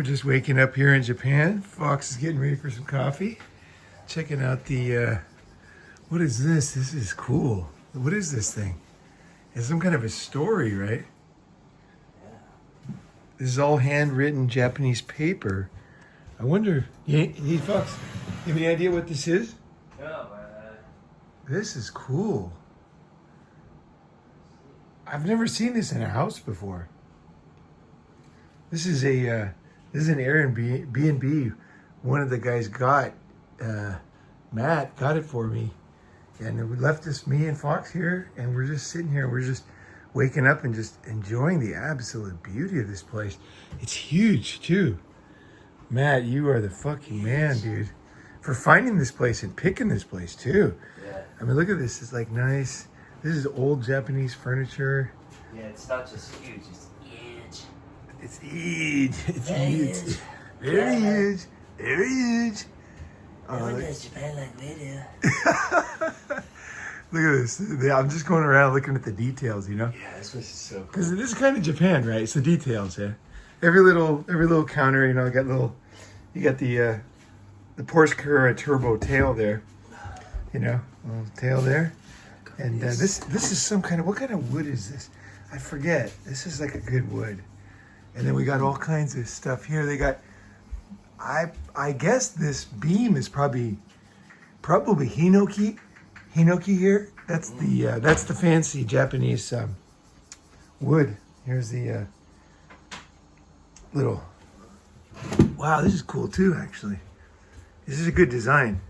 we're just waking up here in Japan. Fox is getting ready for some coffee. Checking out the, what is this? This is cool. What is this thing? It's some kind of a story, right? Yeah. This is all handwritten Japanese paper. I wonder, hey Fox, you have any idea what this is? No, This is cool. I've never seen this in a house before. This is an Airbnb. One of the guys got, Matt got it for me. And we left this, me and Fox here, and we're just sitting here. We're just waking up and just enjoying the absolute beauty of this place. It's huge too. Matt, you are the fucking man, dude. For finding this place and picking this place too. yeah. I mean, look at this. It's like nice. This is old Japanese furniture. Yeah, it's not just huge, it's huge. It's huge. It's Very huge. huge. Very Yeah. huge. Very huge. Everyone does Japan like we do. Look at this. I'm just going around looking at the details, you know? Yeah, this place is so cool. Because this is kind of Japan, right? It's the details, yeah. Every little counter, you know, you got the Porsche Carrera turbo tail there, you know, little tail there. And this is some kind of, what kind of wood is this? I forget. This is like a good wood. And then we got all kinds of stuff here. They got, I guess this beam is probably hinoki here. That's the fancy Japanese wood. Here's the little. Wow, this is cool too. Actually, this is a good design.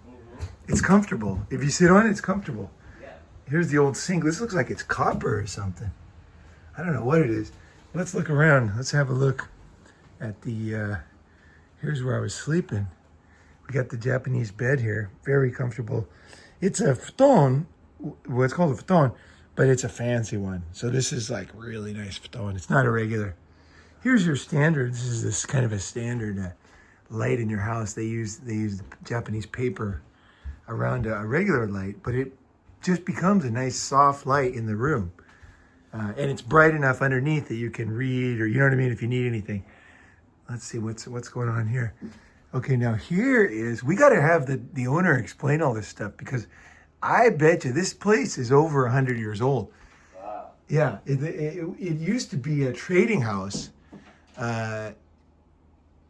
It's comfortable. If you sit on it, it's comfortable. Here's the old sink. This looks like it's copper or something. I don't know what it is. Let's look around. Let's have a look at the. Here's where I was sleeping. We got the Japanese bed here. Very comfortable. It's a futon. Well, it's called a futon, but it's a fancy one. So this is like really nice futon. It's not a regular. Here's your standard. This is kind of a standard light in your house. They use Japanese paper around a regular light, but it just becomes a nice soft light in the room. And it's bright enough underneath that you can read, or you know what I mean, if you need anything. Let's see what's going on here. Okay, now here is, we got to have the owner explain all this stuff, because I bet you this place is over 100 years old. Wow. Yeah, it used to be a trading house, and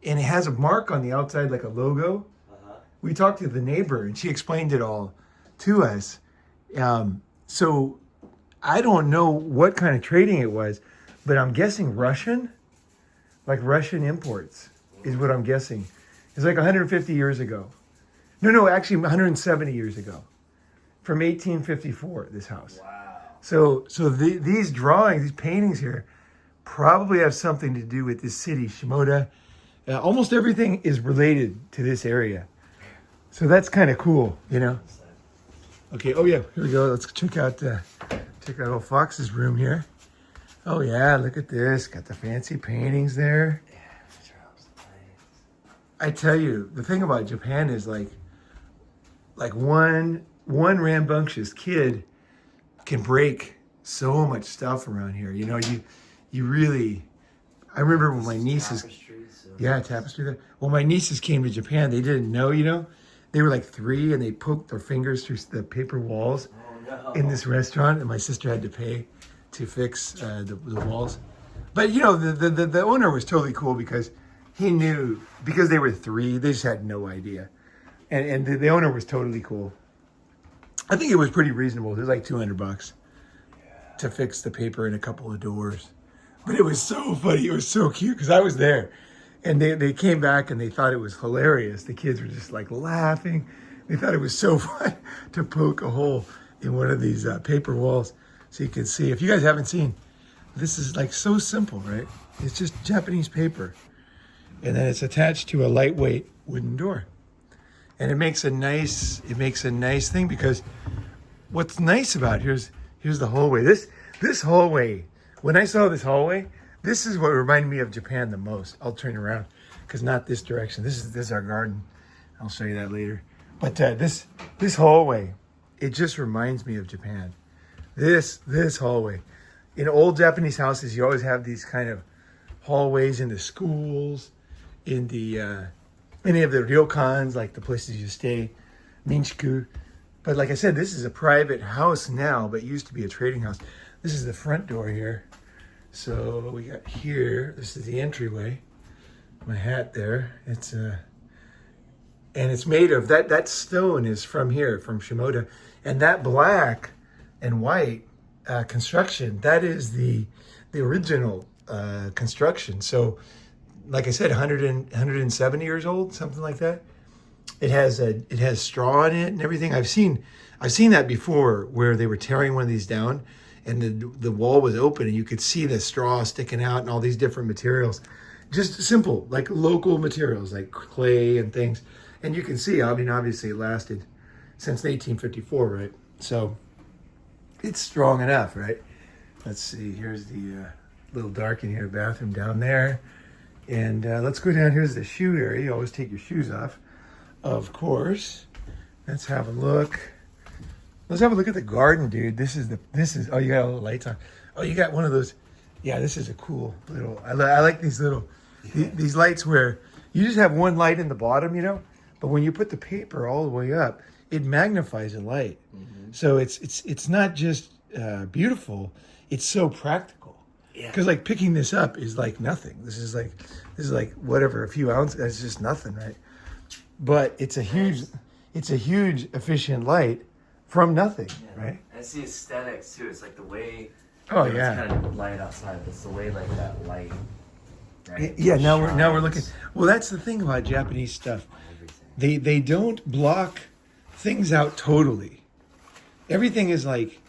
it has a mark on the outside like a logo. Uh-huh. We talked to the neighbor, and she explained it all to us. So I don't know what kind of trading it was, but I'm guessing Russian, like Russian imports is what I'm guessing. It's like 150 years ago. No, actually 170 years ago. From 1854, this house. Wow. So these drawings, these paintings here, probably have something to do with this city, Shimoda. Almost everything is related to this area. So that's kind of cool, you know? Okay, oh yeah, here we go. Let's check out old Fox's room here. Oh yeah, look at this. Got the fancy paintings there. Yeah, that's right. I tell you, the thing about Japan is like one rambunctious kid can break so much stuff around here. You know, you really. I remember when my nieces. Tapestry there. When my nieces came to Japan, they didn't know. You know, they were like 3 and they poked their fingers through the paper walls in this restaurant, and my sister had to pay to fix the walls. But you know, the owner was totally cool, because he knew, because they were 3, they just had no idea. And the owner was totally cool. I think it was pretty reasonable. It was like $200 to fix the paper in a couple of doors. But it was so funny. It was so cute, because I was there. And they came back and they thought it was hilarious. The kids were just like laughing. They thought it was so fun to poke a hole in one of these paper walls. So you can see, if you guys haven't seen, this is like so simple, right? It's just Japanese paper. And then it's attached to a lightweight wooden door. And it makes a nice thing, because what's nice about it, here's the hallway. This hallway, when I saw this hallway, this is what reminded me of Japan the most. I'll turn around, because not this direction. This is our garden. I'll show you that later. But this hallway, it just reminds me of Japan. This hallway. In old Japanese houses, you always have these kind of hallways into schools in the any of the ryokans, like the places you stay, Minshiku. But like I said, this is a private house now, but it used to be a trading house. This is the front door here. So we got here. This is the entryway. My hat there. It's and it's made of that stone is from here, from Shimoda, and that black and white construction, that is the original construction. So like I said, 170 years old, something like that. It has straw in it and everything. I've seen that before, where they were tearing one of these down, and the wall was open, and you could see the straw sticking out and all these different materials, just simple, like local materials like clay and things. And you can see, I mean, obviously it lasted since 1854, right? So it's strong enough, right? Let's see. Here's the little dark in here bathroom down there, and let's go down. Here's the shoe area. You always take your shoes off. Of course. Let's have a look. Let's have a look at the garden, dude. This is oh, you got all the lights on. Oh, you got one of those. Yeah, this is a cool little, I like these little, these lights where you just have one light in the bottom, you know, but when you put the paper all the way up, it magnifies the light. Mm-hmm. So it's not just beautiful, it's so practical. Yeah. Because like picking this up is like nothing. This is like whatever, a few ounces, it's just nothing, right? But it's a huge efficient light from nothing, yeah. Right? And it's the aesthetics too. It's like the way. Oh it's yeah. kind of light outside. It's the way like that light. Right? Yeah. Now we're looking. Well, that's the thing about Japanese stuff. They don't block things out totally. Everything is like,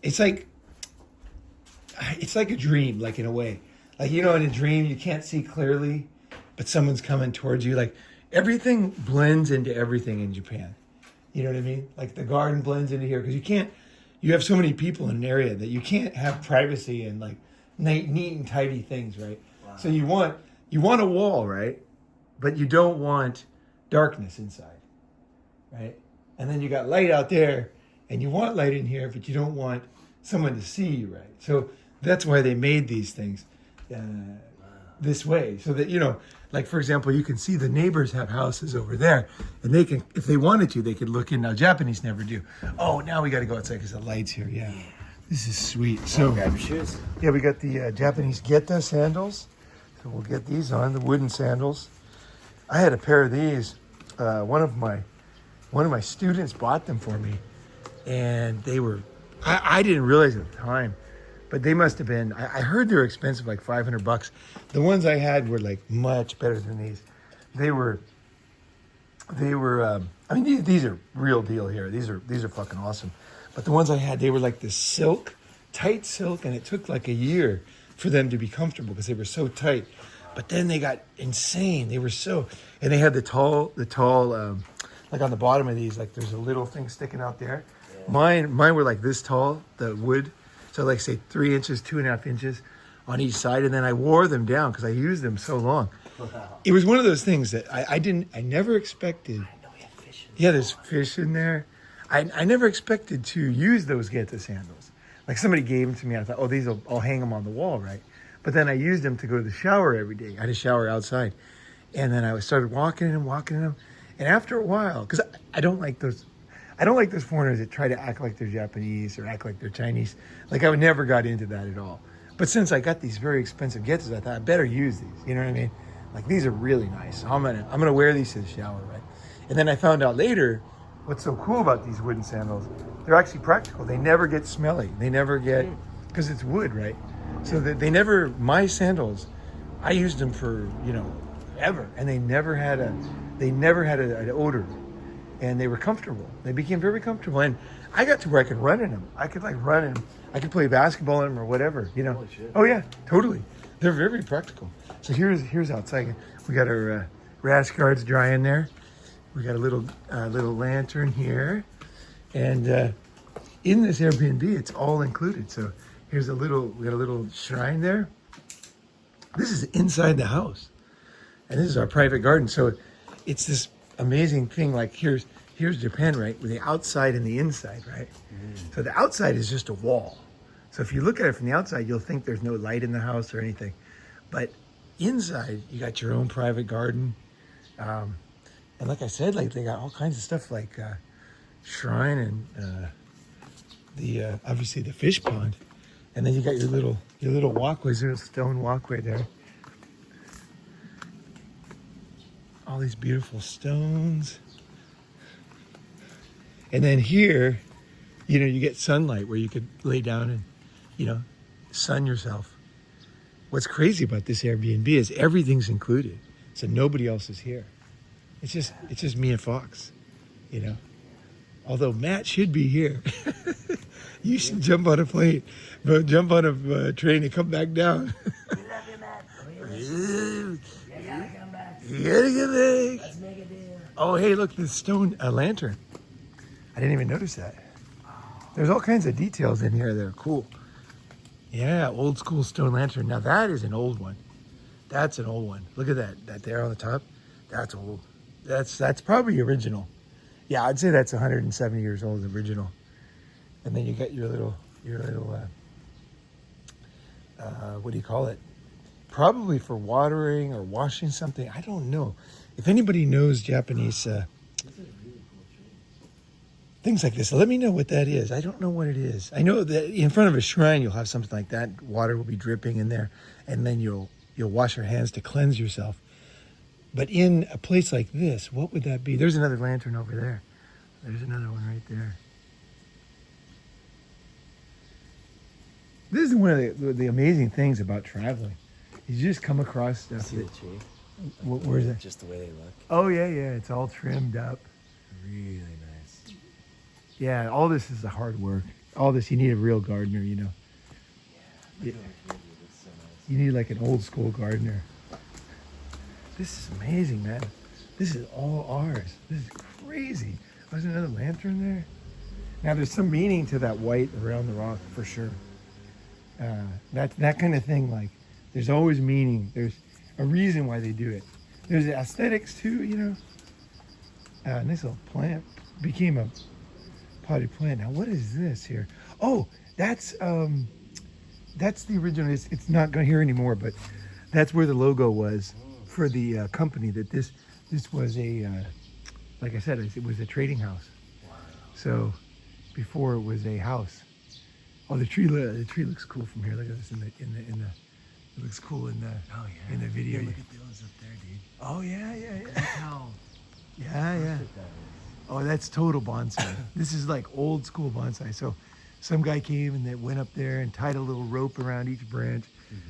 it's like a dream, like in a way. Like, you know, in a dream you can't see clearly, but someone's coming towards you. Like, everything blends into everything in Japan. You know what I mean? Like the garden blends into here because you have so many people in an area that you can't have privacy and like neat and tidy things, right? Wow. So you want a wall, right? But you don't want darkness inside, right? And then you got light out there and you want light in here, but you don't want someone to see you, right? So that's why they made these things this way, so that, you know, like for example, you can see the neighbors have houses over there, and they can, if they wanted to, they could look in. Now Japanese never do. Oh, now we got to go outside because the lights here. Yeah, this is sweet. So grab your shoes. Yeah, we got the Japanese Geta sandals. So we'll get these on, the wooden sandals. I had a pair of these. One of my students bought them for me, and they were. I didn't realize at the time, but they must have been, I heard they were expensive, like $500. The ones I had were like much better than these. They were, I mean, these are real deal here. These are fucking awesome. But the ones I had, they were like this silk, tight silk, and it took like a year for them to be comfortable because they were so tight. But then they got insane. They were so, and they had the tall, like on the bottom of these, like there's a little thing sticking out there. Yeah. Mine were like this tall, the wood. So like say 3 inches, 2.5 inches on each side. And then I wore them down because I used them so long. Wow. It was one of those things that I never expected. I know we have fish in there. There's fish in there. I never expected to use those Geta sandals. Like somebody gave them to me. I thought, oh, I'll hang them on the wall, right? But then I used them to go to the shower every day. I had a shower outside. And then I started walking in them. And after a while, because I don't like those foreigners that try to act like they're Japanese or act like they're Chinese. Like I never got into that at all. But since I got these very expensive Getas, I thought I better use these. You know what I mean? Like these are really nice. So I'm gonna wear these to the shower, right? And then I found out later, what's so cool about these wooden sandals, they're actually practical. They never get smelly. They never get, because it's wood, right? So that my sandals, I used them for, ever. And they never had an odor. And they were comfortable. They became very comfortable. And I got to where I could run in them. I could run in them. I could play basketball in them or whatever, Holy shit. Oh yeah, totally. They're very, very practical. So here's outside. We got our rash guards drying there. We got a little lantern here. And in this Airbnb, it's all included. So we got a little shrine there. This is inside the house. And this is our private garden. So it's this amazing thing. Like here's Japan, right? With the outside and the inside, right? So the outside is just a wall. So if you look at it from the outside, you'll think there's no light in the house or anything. But inside, you got your own private garden. And like I said, like they got all kinds of stuff like shrine and the obviously the fish pond. And then you got your little walkways, there's a stone walkway there. All these beautiful stones. And then here, you know, you get sunlight where you could lay down and, you know, sun yourself. What's crazy about this Airbnb is everything's included. So nobody else is here. It's just me and Fox, you know. Although Matt should be here. You should jump on a plane, but jump on a train and come back down. We love you, Matt. You gotta come back. You gotta get back. Let's make a deal. Oh, hey, look, this stone lantern. I didn't even notice that. There's all kinds of details in here that are cool. Yeah, old school stone lantern. Now that is an old one. That's an old one. Look at that there on the top. That's old. That's probably original. Yeah, I'd say that's 170 years old, original. And then you got your little what do you call it? Probably for watering or washing something. I don't know. If anybody knows Japanese things like this, let me know what that is. I don't know what it is. I know that in front of a shrine you'll have something like that. Water will be dripping in there, and then you'll wash your hands to cleanse yourself. But in a place like this, what would that be? There's another lantern over there. There's another one right there. This is one of the amazing things about traveling. You just come across stuff. See the tree? Where's it? Just the way they look. Oh, yeah. It's all trimmed up. Really nice. Yeah, all this is the hard work. All this, you need a real gardener, you know. Yeah. Yeah. You need like an old school gardener. This is amazing, man. This is all ours. This is crazy. There's another lantern there. Now there's some meaning to that white around the rock for sure. That kind of thing, like there's always meaning. There's a reason why they do it. There's aesthetics too, you know. Nice little plant. Became a potted plant. Now what is this here? Oh, that's the original. It's not going here anymore, but that's where the logo was for the company. That this was a like I said, it was a trading house. Wow. So before it was a house. Oh, the tree looks cool from here. Look at this in the. It looks cool in the. Oh yeah. In the video. Yeah, look at those up there, dude. Oh yeah. Look how Yeah. perfect that is. Oh, that's total bonsai. This is like old school bonsai. So some guy came and they went up there and tied a little rope around each branch,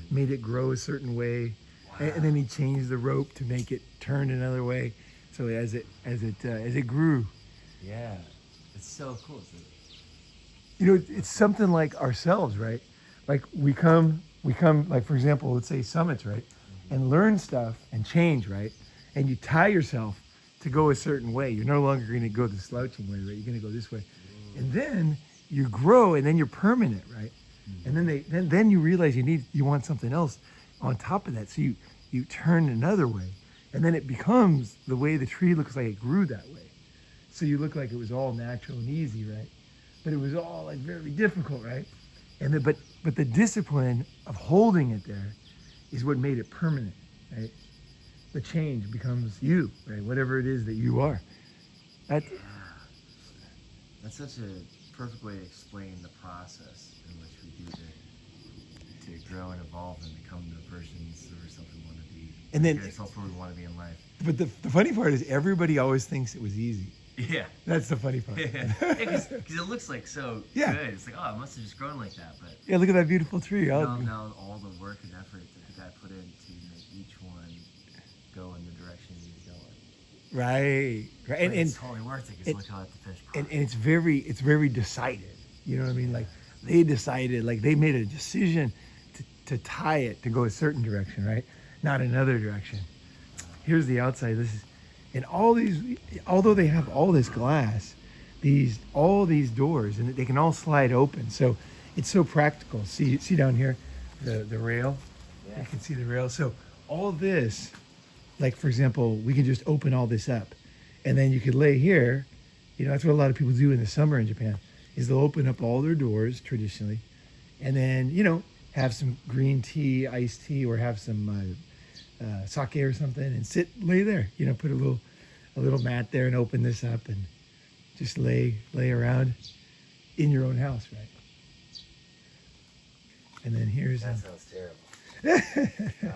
made it grow a certain way, and then he changed the rope to make it turn another way. So as it grew. Yeah, it's so cool. You know, it's something like ourselves, right? Like we come, like for example, let's say summits, right? And learn stuff and change, right? And you tie yourself to go a certain way. You're no longer going to go the slouching way, right? You're going to go this way. And then you grow and then you're permanent, right? And then you realize you want something else on top of that. So you turn another way. And then it becomes the way the tree looks like it grew that way. So you look like it was all natural and easy, right? But it was all like very difficult, right? And but the discipline of holding it there is what made it permanent, right? The change becomes you, right? Whatever it is that you are. That's such a perfect way to explain the process in which we do to grow and evolve and become the versions of ourselves we want to be. And then, ourselves where we want to be in life. But the funny part is everybody always thinks it was easy. Yeah. That's the funny part. Because it looks like so Yeah. good. It's like, oh, it must have just grown like that. But Yeah, look at that beautiful tree. now all the work and effort that the guy put in to make each one go in the direction he's going. Right. And it's totally worth it because look how the fish. And it's very decided. You know what I mean? Like they decided, like they made a decision to tie it to go a certain direction, right? Not another direction. Here's the outside. This is, and all these, although they have all this glass, all these doors, and they can all slide open. So it's so practical. See down here, the rail. Yeah. You can see the rail. So all this, like for example, we can just open all this up, and then you could lay here. You know, that's what a lot of people do in the summer in Japan, is they'll open up all their doors traditionally, and then have some green tea, iced tea, or have some sake or something and lay there. You know, put a little mat there and open this up and just lay around in your own house, right? And then here's that sounds terrible. No.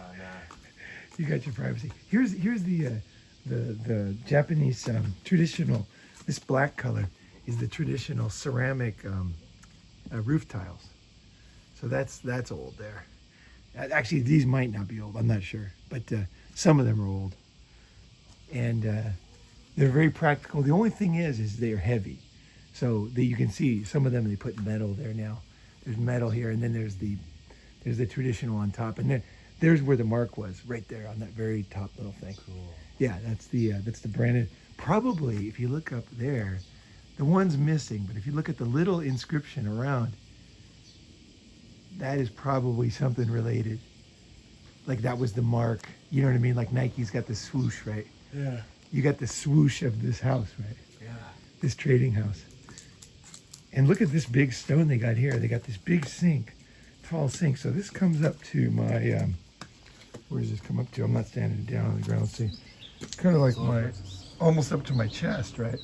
You got your privacy. Here's the Japanese traditional. This black color is the traditional ceramic roof tiles. So that's old there. Actually, these might not be old. I'm not sure, but some of them are old, and they're very practical. The only thing is they're heavy. So you can see some of them. They put metal there now. There's metal here, and then there's the traditional on top, and then there's where the mark was, right there on that very top little thing. Cool. Yeah, that's the branded. Probably, if you look up there, the one's missing, but if you look at the little inscription around, that is probably something related. Like that was the mark. You know what I mean? Like Nike's got the swoosh, right? Yeah. You got the swoosh of this house, right? Yeah. This trading house. And look at this big stone they got here. They got this big sink, tall sink. So this comes up to my, where does this come up to? I'm not standing down on the ground. See, it's kind of like almost up to my chest, right?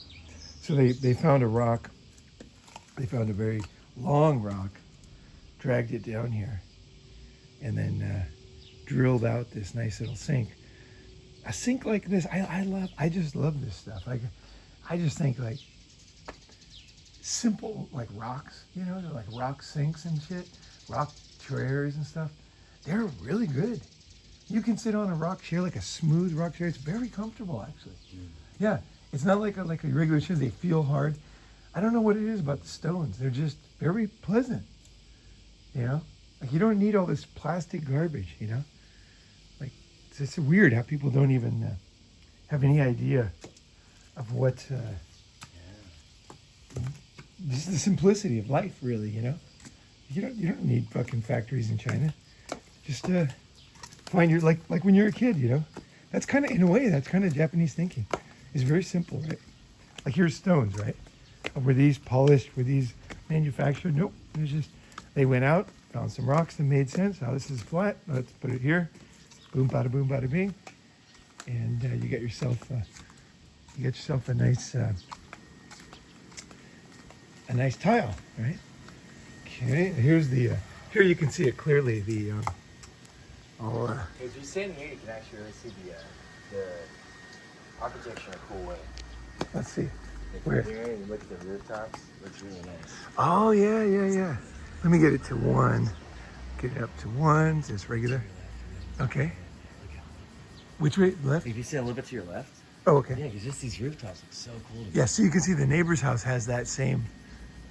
So they found a rock. They found a very long rock, dragged it down here, and then drilled out this nice little sink. A sink like this, I just love this stuff. I just think like simple like rocks, you know, they're like rock sinks and shit, rock chairs and stuff. They're really good. You can sit on a rock chair, like a smooth rock chair. It's very comfortable, actually. Yeah, it's not like a regular chair. They feel hard. I don't know what it is about the stones. They're just very pleasant. You know, like you don't need all this plastic garbage. You know, like it's weird how people don't even have any idea of what. Just the simplicity of life, really. You know, you don't need fucking factories in China. Just find your like when you're a kid. You know, that's kind of in a way that's kind of Japanese thinking. It's very simple, right? Like here's stones, right? Were these polished? Were these manufactured? Nope. It was just they went out, found some rocks that made sense. Now this is flat. Let's put it here. Boom, bada boom, bada bing, and you get yourself a nice tile, right? Okay. Here's the here you can see it clearly. The If you stand here, you can actually really see the architecture in a cool way. let's see. If Where? you're there and you look at the rooftops, it looks really nice. Oh yeah. Let me get it to 1. Get it up to 1. Just regular. Okay. Which way? Left? If you see a little bit to your left, Oh, okay. yeah, because just these rooftops look so cool. Yeah, so you can see the neighbor's house has that same.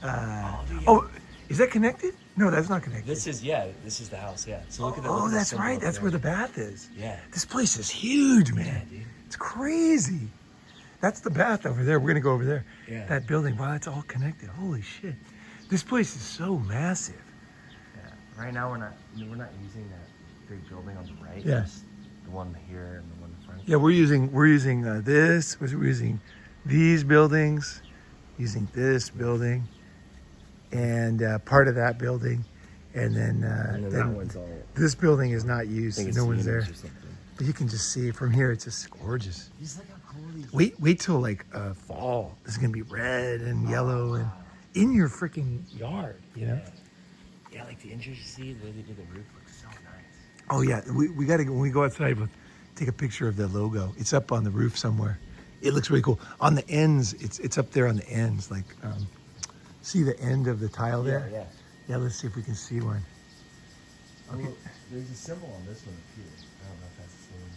Dude, Oh, is that connected? No, that's not connected. This is the house, yeah. So look at that. Oh, that's right. That's where the bath is. Yeah. This place is huge, man. Yeah, dude. It's crazy. That's the bath over there. We're gonna go over there. Yeah. That building. Wow, it's all connected. Holy shit. This place is so massive. Yeah. Right now we're not using that big building on the right. Yeah. Just the one here and the one in front. Yeah, we're using this. We're using these buildings, using this building, and part of that building, and then that one's all. this building is not I used. think it's No one's there. units or something. But you can just see from here, it's just gorgeous. Just look how cool these. Wait till like fall. This is gonna be red and yellow and in your freaking yard, you know? Yeah, like the inches you see, the way they did the roof looks so nice. Oh yeah, we gotta when we go outside, we'll take a picture of the logo. It's up on the roof somewhere. It looks really cool. On the ends, it's up there on the ends. Like, see the end of the tile there? Yeah. Yeah, let's see if we can see one. Okay. Well, there's a symbol on this one up here. I don't know if that's the same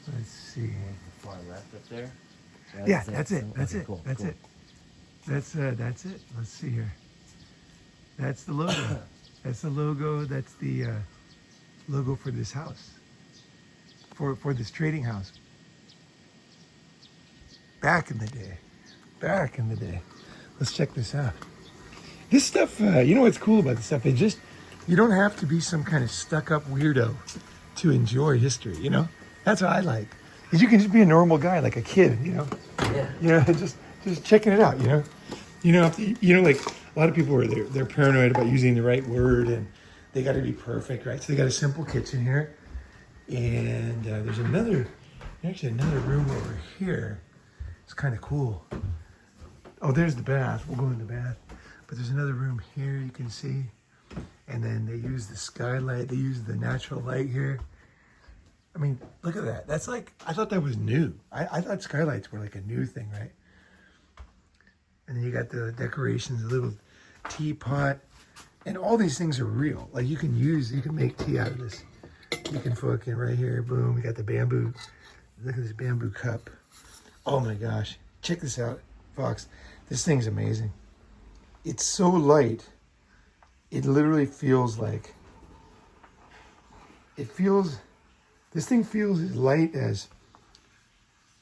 symbol. Let's see. The one to the far left up there. Yeah, that's it. That's Okay, it. cool, That's cool. it. That's it. Let's see here. That's the logo. That's the logo. That's the logo for this house. For this trading house. Back in the day. Let's check this out. This stuff, you know what's cool about this stuff? You don't have to be some kind of stuck-up weirdo to enjoy history, you know? That's what I like. Is you can just be a normal guy, like a kid, you know? Yeah. You know, just checking it out, you know? You know, like a lot of people they're paranoid about using the right word and they got to be perfect, right? So they got a simple kitchen here, And there's actually another room over here. It's kind of cool. Oh, there's the bath. We'll go in the bath. But there's another room here you can see. And then they use the skylight. They use the natural light here. I mean, look at that. That's like, I thought that was new. I thought skylights were like a new thing, right? And then you got the decorations, a little teapot. And all these things are real. Like you can make tea out of this. You can fucking right here, boom. We got the bamboo. Look at this bamboo cup. Oh my gosh. Check this out, Fox. This thing's amazing. It's so light. It literally feels like, this thing feels as light as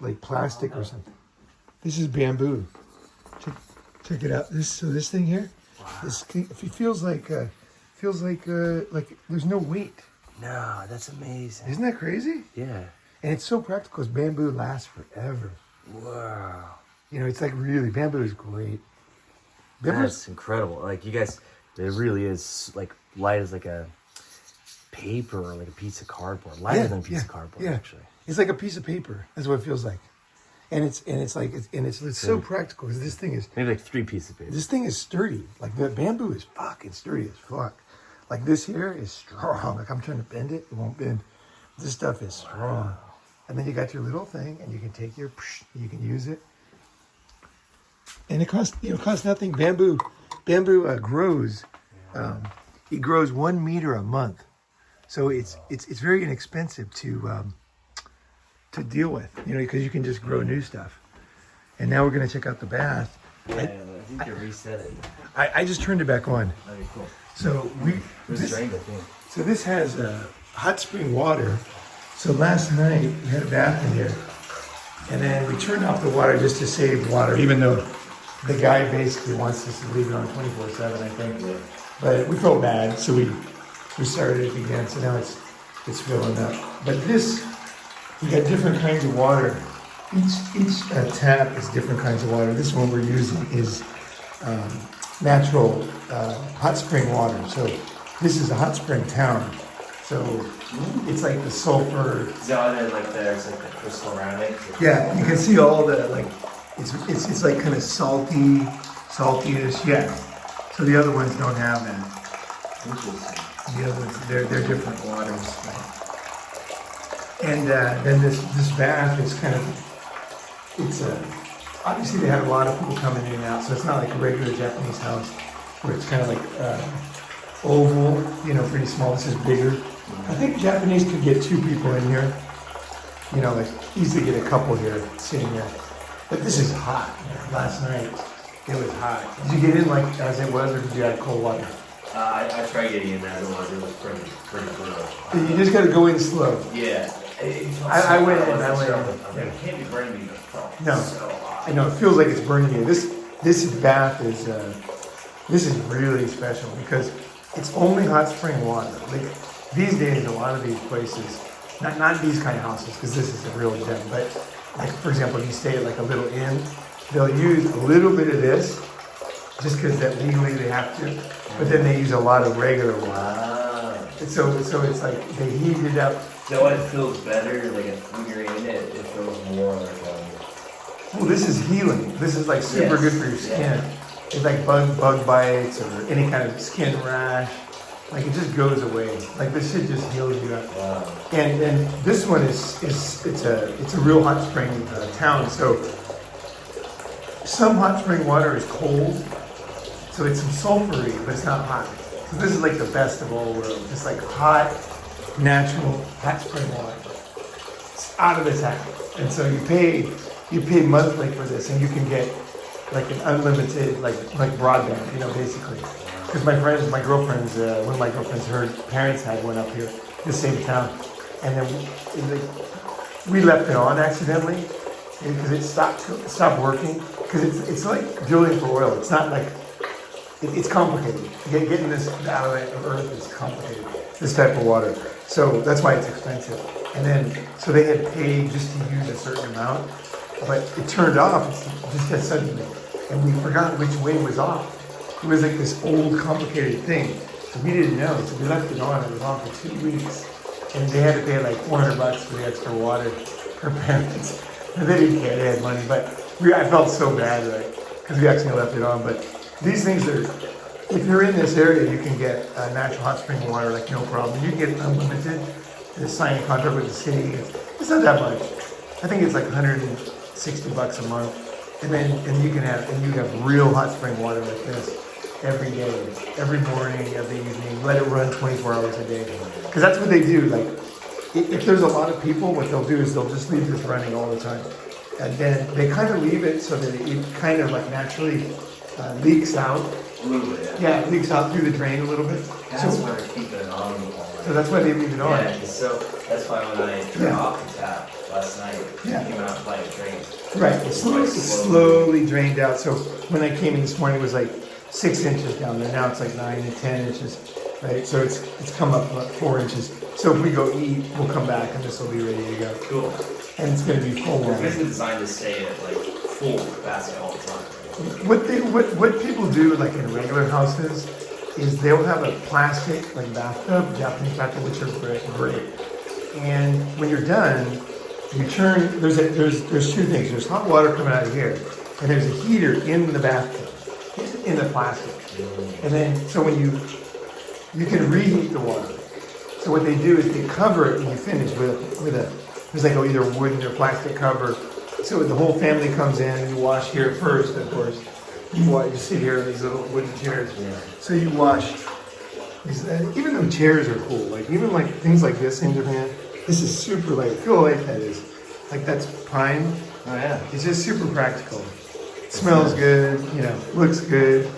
like plastic or something. This is bamboo. Check it out. This thing here, it feels like there's no weight. No, that's amazing. Isn't that crazy? Yeah. And it's so practical because bamboo lasts forever. Wow. You know, it's like really, bamboo is great. That's incredible. Like you guys, it really is like light as like a paper or like a piece of cardboard. Lighter than a piece of cardboard, actually. It's like a piece of paper. That's what it feels like. And it's so practical because this thing is maybe like 3 pieces of paper. This thing is sturdy. Like the bamboo is fucking sturdy as fuck. Like this here is strong. Like I'm trying to bend it, it won't bend. This stuff is strong. Wow. And then you got your little thing, and you can take you can use it. And it costs nothing. Bamboo grows. It grows 1 meter a month, so it's very inexpensive to deal with. You know, because you can just grow new stuff. And now we're gonna check out the bath. Yeah, I think you reset it. I just turned it back on. Okay, cool. So So this has hot spring water. So last night we had a bath in here, and then we turned off the water just to save water, even though the guy basically wants us to leave it on 24/7, I think. Yeah. But we felt bad, so we started it again. So now it's filling up. But we got different kinds of water. Each tap is different kinds of water. This one we're using is natural hot spring water. So this is a hot spring town. So it's like the sulfur. Is that why like there's like the crystal around it? Yeah, you can see all the like. It's like kind of salty-ish. Yeah. So the other ones don't have that. Interesting. The other ones, they're different waters. And then this bath is kind of. Obviously they have a lot of people coming in and out, so it's not like a regular Japanese house where it's kind of like oval, you know, pretty small. This is bigger. I think Japanese could get 2 people in here, you know, like easily get a couple here sitting here. But this is hot. Last night it was hot. Did you get in like as it was, or did you add cold water? I tried getting in as it was. It was pretty brutal. You just got to go in slow. Yeah. I went in. It can't be burning me. No, so hot. I know it feels like it's burning you. This bath is really special because it's only hot spring water. Like these days, a lot of these places, not these kind of houses, because this is a real gem. But like for example, if you stay at like a little inn, they'll use a little bit of this just because that legally they have to. But then they use a lot of regular water. And so it's like they heat it up. So it feels better, like when you're in it, it feels more like. Well, this is healing. This is like super good for your skin. It's like bug bites or any kind of skin rash. Like it just goes away. Like this shit just heals you up. Wow. And this one it's a real hot spring town. So some hot spring water is cold, so it's some sulfury, but it's not hot. So this is like the best of all worlds. It's like hot, natural hot spring water. It's out of this house. And so you pay monthly for this, and you can get like an unlimited like broadband, you know, basically. Because one of my girlfriends, her parents had one up here, the same town, and then we left it on accidentally because it stopped working. Because it's like drilling for oil. It's not like it's complicated. Getting this out of the earth is complicated. This type of water, so that's why it's expensive. And then so they had paid just to use a certain amount. But it turned off just that suddenly, and we forgot which way was off. It was like this old, complicated thing, so we didn't know. So we left it on. It was on for 2 weeks, and they had to pay like $400 for the extra water for parents. And they didn't care, they had money, but I felt so bad, right? Because we actually left it on. But these things are, if you're in this area, you can get natural hot spring water, like no problem. You can get it unlimited. Just sign a contract with the city. It's not that much. I think it's like $160 a month. And you have real hot spring water like this every day, every morning, every evening. Let it run 24 hours a day. Because that's what they do. Like, if there's a lot of people, what they'll do is they'll just leave this running all the time. And then they kind of leave it so that it kind of like naturally leaks out. A little bit, yeah. Yeah, it leaks out through the drain a little bit. That's why they keep it on all night. So that's why they leave it on. Yeah, so that's why when I turned off the tap last night, it came out like a drain. Right, it slowly drained out. So when I came in this morning, it was like 6 inches down there. Now it's like 9 to 10 inches, right? So it's come up about 4 inches. So if we go eat, we'll come back and this will be ready to go. Cool. And it's going to be full water. It's basically designed to stay at like full capacity all the time. What people do like in regular houses is they'll have a plastic like bathtub, Japanese bathtub, which are great. And when you're done, you turn. There's two things. There's hot water coming out of here, and there's a heater in the bathtub, in the plastic. And then so when you can reheat the water. So what they do is they cover it when you finish with a there's like either wooden or plastic cover. So the whole family comes in. You wash here first, of course. You sit here in these little wooden chairs. Yeah. So you wash. Even though chairs are cool, like even like things like this in Japan, this is super light. Feel how light that is. Like that's pine. Oh yeah. It's just super practical. Smells good. You know, looks good.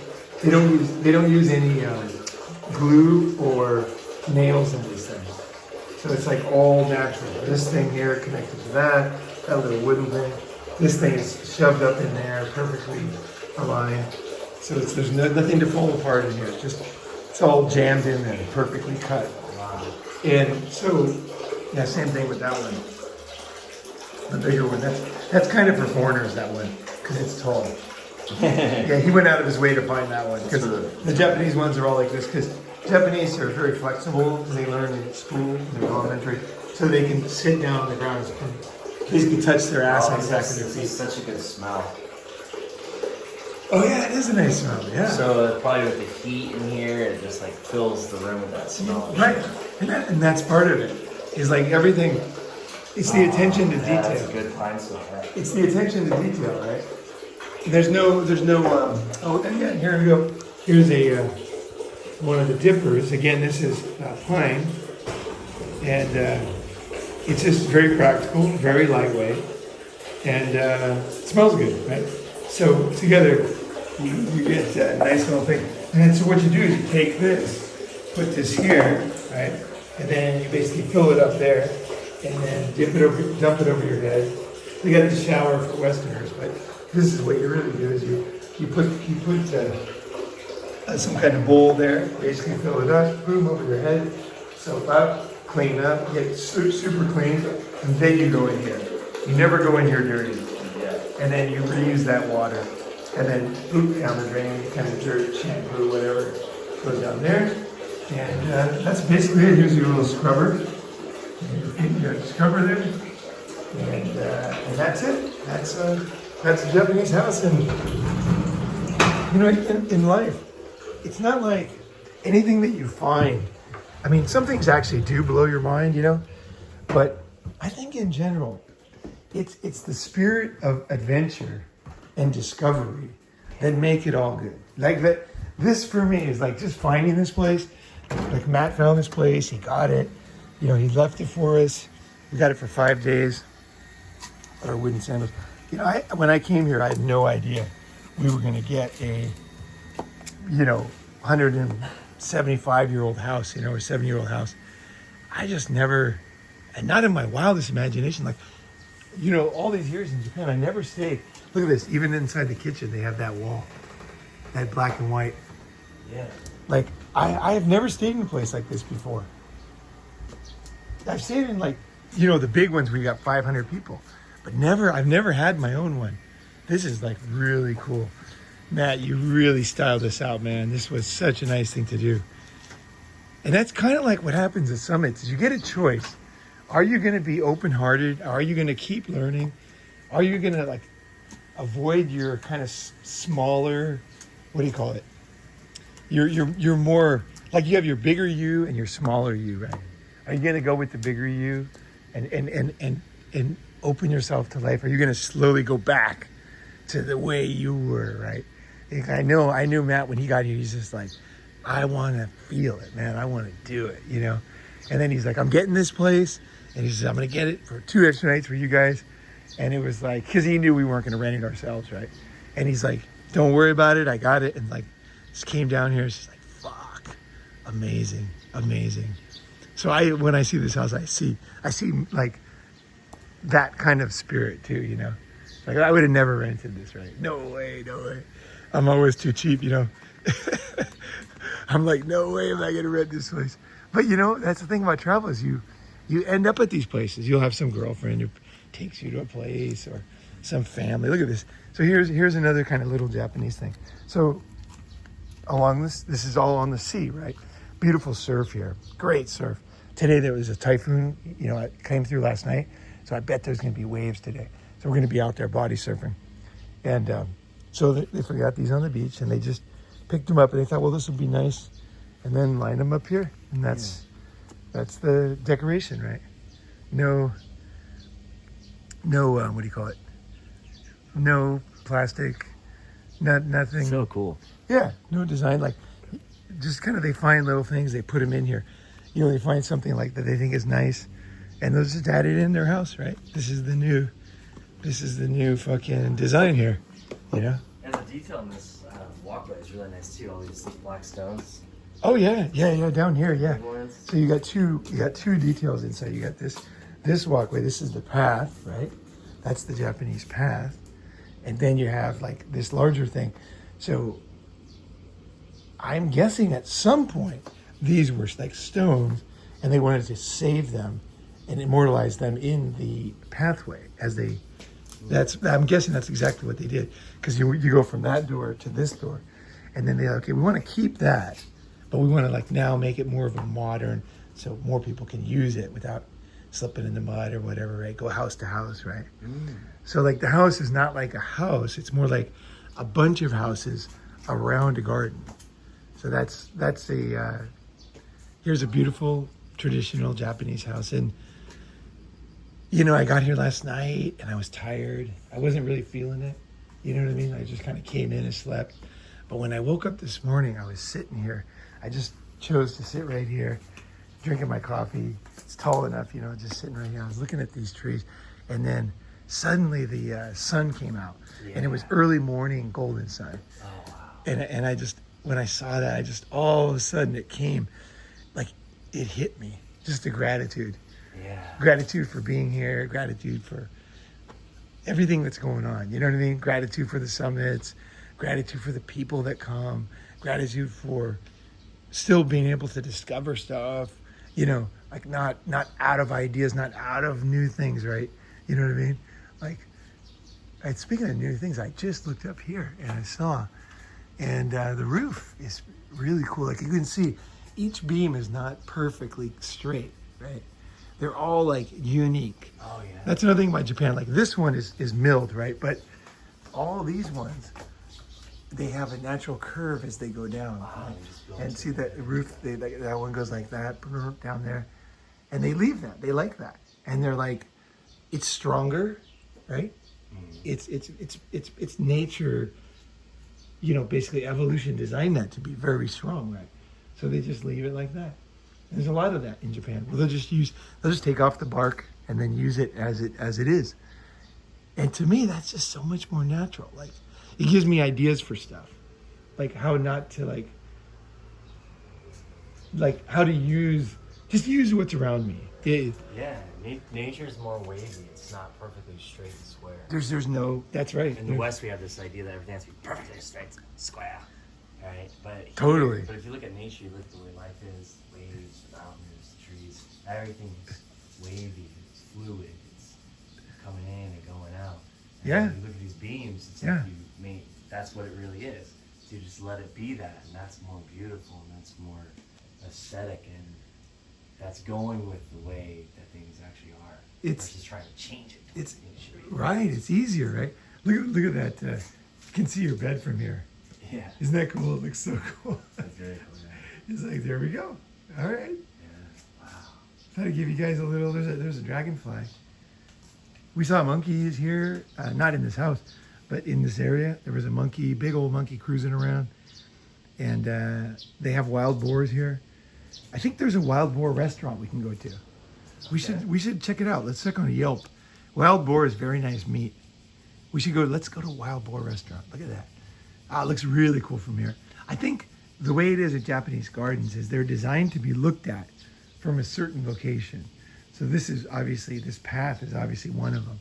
They don't use any glue or nails in these things. So it's like all natural. This thing here connected to that little wooden thing. This thing is shoved up in there, perfectly aligned. So there's nothing to fall apart in here. It's all jammed in there, perfectly cut. Wow. And so, yeah, same thing with that one. The bigger one. That's kind of for foreigners, that one, because it's tall. Yeah, he went out of his way to find that one because the Japanese ones are all like this. Because Japanese are very flexible. They learn in school, in their elementary, so they can sit down on the ground and basically touch their ass on the back of their feet. It's such a good smell. Oh yeah, it is a nice smell. Yeah. So probably with the heat in here, it just like fills the room with that smell. Right, and that's part of it. Is like everything. It's the attention to detail. That's a good pine smell. Right? It's the attention to detail, right? There's no. Oh, and yeah, here we go. Here's a one of the dippers. Again, this is pine, and it's just very practical, very lightweight, and it smells good, right? So together, you get a nice little thing. And then so what you do is you take this, put this here, right? And then you basically fill it up there, and then dump it over your head. We got the shower for Westerners, but this is what you really do: is you put some kind of bowl there, basically fill it up, boom, over your head, soap up, clean up, get super clean, and then you go in here. You never go in here dirty. And then you reuse that water, and then poop down the drain, kind of dirt, shampoo, whatever, goes down there. And that's basically it. Here's your little scrubber. You got a scrubber there, and that's it. That's a Japanese house. And you know, in life, it's not like anything that you find. I mean, some things actually do blow your mind, you know, but I think in general, it's the spirit of adventure and discovery that make it all good. Like that, this for me is like just finding this place. Like Matt found this place, he got it. You know, he left it for us. We got it for 5 days. Our wooden sandals. You know, when I came here, I had no idea we were going to get a, 175-year-old house, or 7-year-old house. I just never, and not in my wildest imagination, like, all these years in Japan, I never stayed. Look at this. Even inside the kitchen, they have that wall, that black and white. Yeah. Like, I have never stayed in a place like this before. I've stayed in the big ones where you got 500 people, but I've never had my own one. This is like really cool. Matt, you really styled this out, man. This was such a nice thing to do. And that's kind of like what happens at summits is you get a choice. Are you going to be open-hearted? Are you going to keep learning? Are you going to like avoid your kind of smaller, what do you call it? You're more like you have your bigger you and your smaller you, right? Are you going to go with the bigger you and open yourself to life? Are you going to slowly go back to the way you were, right? Like I knew Matt when he got here, he's just like, I want to feel it, man. I want to do it, you know? And then he's like, I'm getting this place. And he says, I'm going to get it for 2 extra nights for you guys. And it was like, because he knew we weren't going to rent it ourselves, right? And he's like, don't worry about it. I got it. And like, just came down here. It's just like, fuck. Amazing. Amazing. So when I see this house, I see like that kind of spirit too, you know? Like I would have never rented this, right? No way. I'm always too cheap, you know? I'm like, no way am I going to rent this place. But you know, that's the thing about travel is you end up at these places. You'll have some girlfriend who takes you to a place or some family. Look at this. So here's another kind of little Japanese thing. So along this is all on the sea, right? Beautiful surf here. Great surf. Today there was a typhoon, you know, it came through last night. So I bet there's going to be waves today. So we're going to be out there body surfing. And so they forgot these on the beach and they just picked them up and they thought, well, this would be nice. And then lined them up here. And that's the decoration, right? No, what do you call it? No plastic, nothing. So cool. Yeah, no design. Like, just kind of they find little things, they put them in here. You know, they find something like that they think is nice, and they'll just add it in their house, right? This is the new fucking design here, you know? And the detail in this walkway is really nice too. All these black stones. Oh yeah, down here, yeah. So you got two details inside. You got this walkway. This is the path, right? That's the Japanese path, and then you have like this larger thing. So I'm guessing at some point these were like stones, and they wanted to save them and immortalize them in the pathway as they. I'm guessing that's exactly what they did, because you go from that door to this door, and then okay, we want to keep that. But we want to like now make it more of a modern, so more people can use it without slipping in the mud or whatever, right? Go house to house, right? So like the house is not like a house; it's more like a bunch of houses around a garden. So that's a here's a beautiful traditional Japanese house, and you know I got here last night and I was tired. I wasn't really feeling it. You know what I mean? I just kind of came in and slept. But when I woke up this morning, I was sitting here. I just chose to sit right here, drinking my coffee. It's tall enough, you know, just sitting right here. I was looking at these trees, and then suddenly the sun came out, and it was early morning golden sun. Oh wow! And I just, when I saw that, I just all of a sudden it came, like it hit me. Just the gratitude. Yeah. Gratitude for being here. Gratitude for everything that's going on. You know what I mean? Gratitude for the summits. Gratitude for the people that come. Gratitude for still being able to discover stuff, you know, like not out of ideas, not out of new things, right? You know what I mean? Like, speaking of new things, I just looked up here and I saw, and the roof is really cool. Like you can see, each beam is not perfectly straight, right? They're all like unique. Oh yeah. That's another thing about Japan. Like this one is milled, right? But all these ones, they have a natural curve as they go down. Right? And see that roof, that one goes like that down there. And they leave that. They like that. And they're like, it's stronger, right? It's nature, you know, basically evolution designed that to be very strong, right? So they just leave it like that. And there's a lot of that in Japan. Well, they'll just take off the bark and then use it as it is. And to me, that's just so much more natural. Like, it gives me ideas for stuff, like how not to like how to use what's around me. Yeah, nature is more wavy. It's not perfectly straight and square. There's no. That's right. In the West, we have this idea that everything has to be perfectly straight, square, right? But here, Totally. But if you look at nature, you look at the way life is: waves, mountains, trees. Everything's wavy. It's fluid. It's coming in and going out. And Yeah. when you look at these beams, it's Yeah. like that's what it really is. So you just let it be that, and that's more beautiful, and aesthetic, and that's going with the way that things actually are. It's versus trying to change it. It's right. It's easier, right? Look at that. You can see your bed from here. Yeah. Isn't that cool? It looks so cool. That's very cool. Yeah. It's like, there we go. All right. Yeah. Wow. Thought I'd give you guys a little. There's a dragonfly. We saw monkeys here, not in this house, but in this area. There was a monkey, big old monkey cruising around, and they have wild boars here. I think there's a wild boar restaurant we can go to. We should check it out. Let's check on Yelp. Wild boar is very nice meat. We should go. Let's go to a wild boar restaurant. Look at that. It looks really cool from here. I think the way it is at Japanese gardens is they're designed to be looked at from a certain location. So this path is obviously one of them.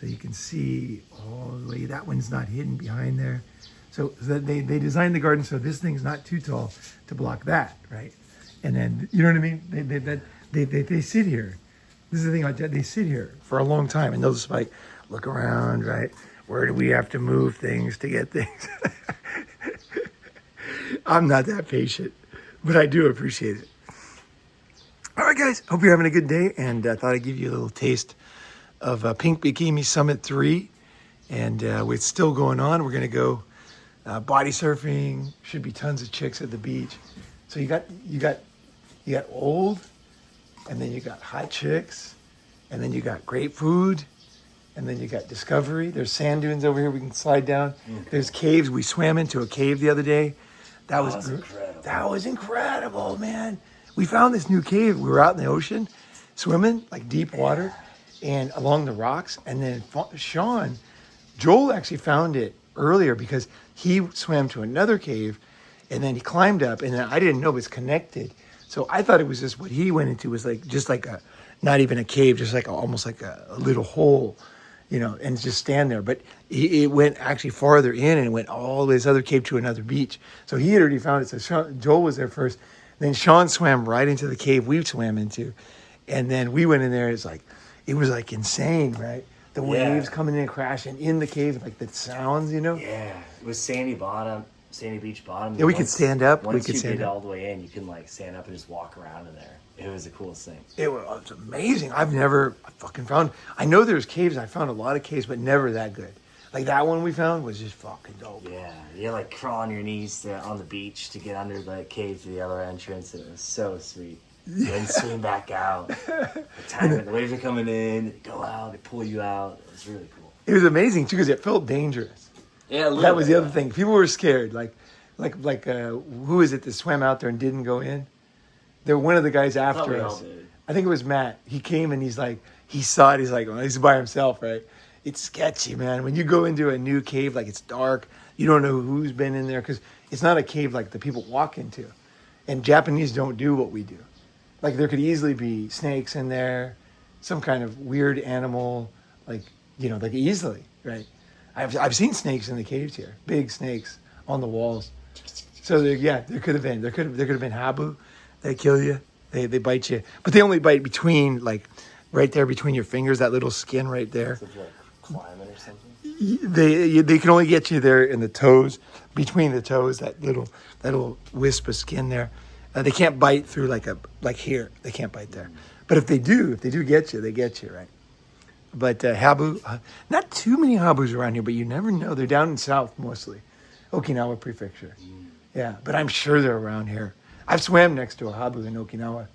So you can see all the way, that one's not hidden behind there. So they designed the garden so this thing's not too tall to block that, right? And then, you know what I mean? They sit here. This is the thing about that, they sit here for a long time and they'll just like look around, right? Where do we have to move things to get things? I'm not that patient, but I do appreciate it. All right, guys, hope you're having a good day, and I thought I'd give you a little taste of Pink Bikini Summit 3, and it's still going on. We're going to go body surfing. Should be tons of chicks at the beach. So you got old, and then you got hot chicks, and then you got great food, and then you got discovery. There's sand dunes over here we can slide down. There's caves. We swam into a cave the other day. That was incredible. That was incredible, man. We found this new cave. We were out in the ocean swimming, like deep water, and along the rocks. And then Joel actually found it earlier because he swam to another cave and then he climbed up, and then I didn't know it was connected. So I thought it was just what he went into was like, just like not even a cave, just like almost like a little hole, you know, and just stand there. But it went actually farther in and went all this other cave to another beach. So he had already found it. So Joel was there first. Then Sean swam right into the cave we swam into. And then we went in there. It was like insane, right? The waves coming in and crashing in the cave, like the sounds, you know? Yeah. It was sandy beach bottom. Yeah, we could stand up. Once you get all the way in, you can like stand up and just walk around in there. It was the coolest thing. It was amazing. I know there's caves. I found a lot of caves, but never that good. Like that one we found was just fucking dope. Yeah, you like crawl on your knees on the beach to get under the cave to the other entrance. It was so sweet. Then swim back out. The waves are coming in. They go out. They pull you out. It was really cool. It was amazing too because it felt dangerous. Yeah, that was the other thing. People were scared. Like who is it that swam out there and didn't go in? They're one of the guys after us. I think it was Matt. He came and he's like, he saw it. He's like, well, he's by himself, right? It's sketchy, man. When you go into a new cave, like it's dark, you don't know who's been in there because it's not a cave like the people walk into. And Japanese don't do what we do. Like there could easily be snakes in there, some kind of weird animal, like, you know, like easily, right? I've seen snakes in the caves here, big snakes on the walls. So there could have been habu. They kill you. They bite you, but they only bite between, like, right there between your fingers, that little skin right there. So if you're like climbing or something. They can only get you there in the toes, between the toes, that little wisp of skin there. They can't bite through like here. They can't bite there. But if they do get you, they get you, right? But habu, not too many habus around here, but you never know. They're down in south mostly, Okinawa Prefecture. Yeah, but I'm sure they're around here. I've swam next to a habu in Okinawa.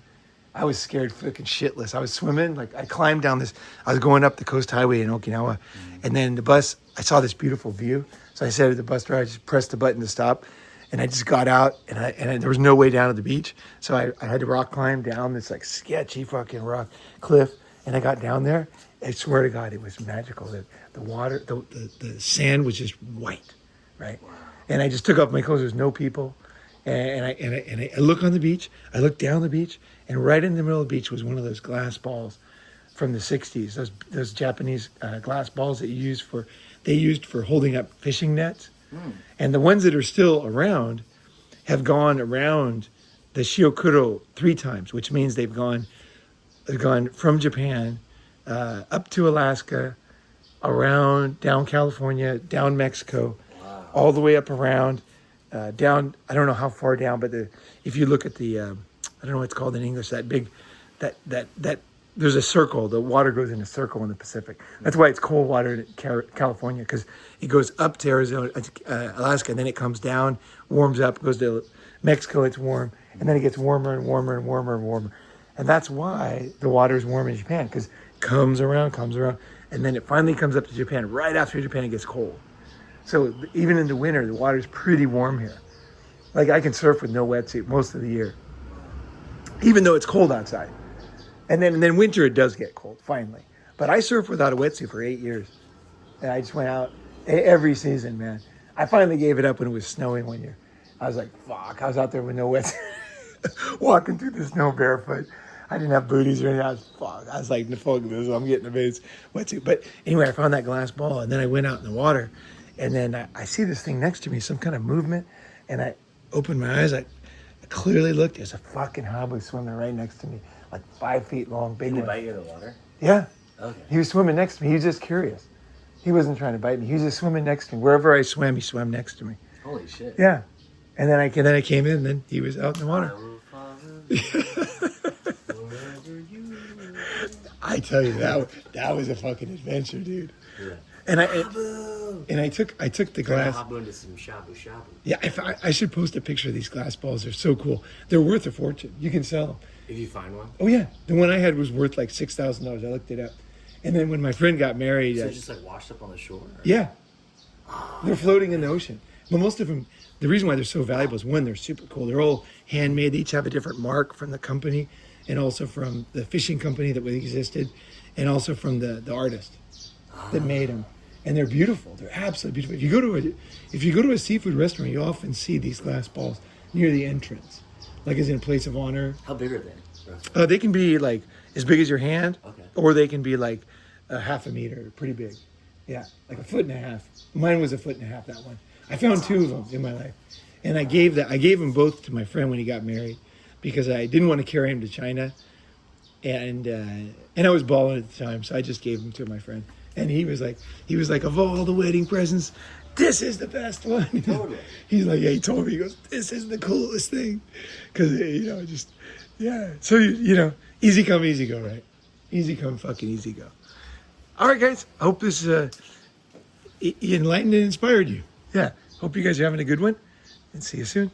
I was scared fucking shitless. I was swimming, like I climbed down this, I was going up the coast highway in Okinawa, and then the bus, I saw this beautiful view. So I said to the bus driver, I just pressed the button to stop, and I just got out, and there was no way down to the beach. So I had to rock climb down this like sketchy fucking rock cliff, and I got down there. I swear to God, it was magical. The water, the sand was just white, right? Wow. And I just took off my clothes. There's no people. And I look on the beach. I look down the beach, and right in the middle of the beach was one of those glass balls from the 60s. Those Japanese glass balls that they used for holding up fishing nets. And the ones that are still around have gone around the Shiokuro 3 times, which means they've gone from Japan up to Alaska, around down California, down Mexico, all the way up around. Down, I don't know how far down, but if you look at the I don't know what it's called in English, that big, that there's a circle. The water goes in a circle in the Pacific. That's why it's cold water in California, because it goes up to Arizona, Alaska, and then it comes down, warms up, goes to Mexico, it's warm, and then it gets warmer and warmer and warmer and warmer. And that's why the water is warm in Japan, because it comes around, and then it finally comes up to Japan. Right after Japan, it gets cold. So even in the winter, the water's pretty warm here. Like I can surf with no wetsuit most of the year, even though it's cold outside. And then winter, it does get cold, finally. But I surfed without a wetsuit for 8 years. And I just went out every season, man. I finally gave it up when it was snowing one year. I was like, fuck, I was out there with no wetsuit, walking through the snow barefoot. I didn't have booties or anything. I was like, fuck this, I'm getting a wetsuit. But anyway, I found that glass ball, and then I went out in the water. And then I see this thing next to me, some kind of movement. And I opened my eyes. I clearly looked. There's a fucking habu swimming right next to me. Like 5 feet long, big one. Did he bite you in the water? Yeah. Okay. He was swimming next to me. He was just curious. He wasn't trying to bite me. He was just swimming next to me. Wherever I swam, he swam next to me. Holy shit. Yeah. And then I came in, and then he was out in the water. I tell you, that was a fucking adventure, dude. Yeah. And I took the glass. Hop into some shabu shabu. Yeah, I should post a picture of these glass balls. They're so cool. They're worth a fortune. You can sell them. If you find one. Oh yeah, the one I had was worth like $6,000. I looked it up. And then when my friend got married, So it's just like washed up on the shore? Or? Yeah, they're floating in the ocean. But most of them, the reason why they're so valuable is one, they're super cool. They're all handmade. They each have a different mark from the company, and also from the fishing company that existed, and also from the artist that made them. And they're beautiful. They're absolutely beautiful. If you go to a seafood restaurant, you often see these glass balls near the entrance, like as in a place of honor. How big are they? They can be like as big as your hand, Okay. or they can be like a half a meter, pretty big. Yeah, like 1.5 feet. Mine was 1.5 feet, that one. I found 2 of them in my life. And I gave them both to my friend when he got married, because I didn't want to carry him to China. And I was balling at the time, so I just gave them to my friend. And he was like, of all the wedding presents, this is the best one. Totally. He's like, yeah, he told me, he goes, this is the coolest thing. Because, yeah. So, easy come, easy go, right? Easy come, fucking easy go. All right, guys. I hope this enlightened and inspired you. Yeah. Hope you guys are having a good one. And see you soon.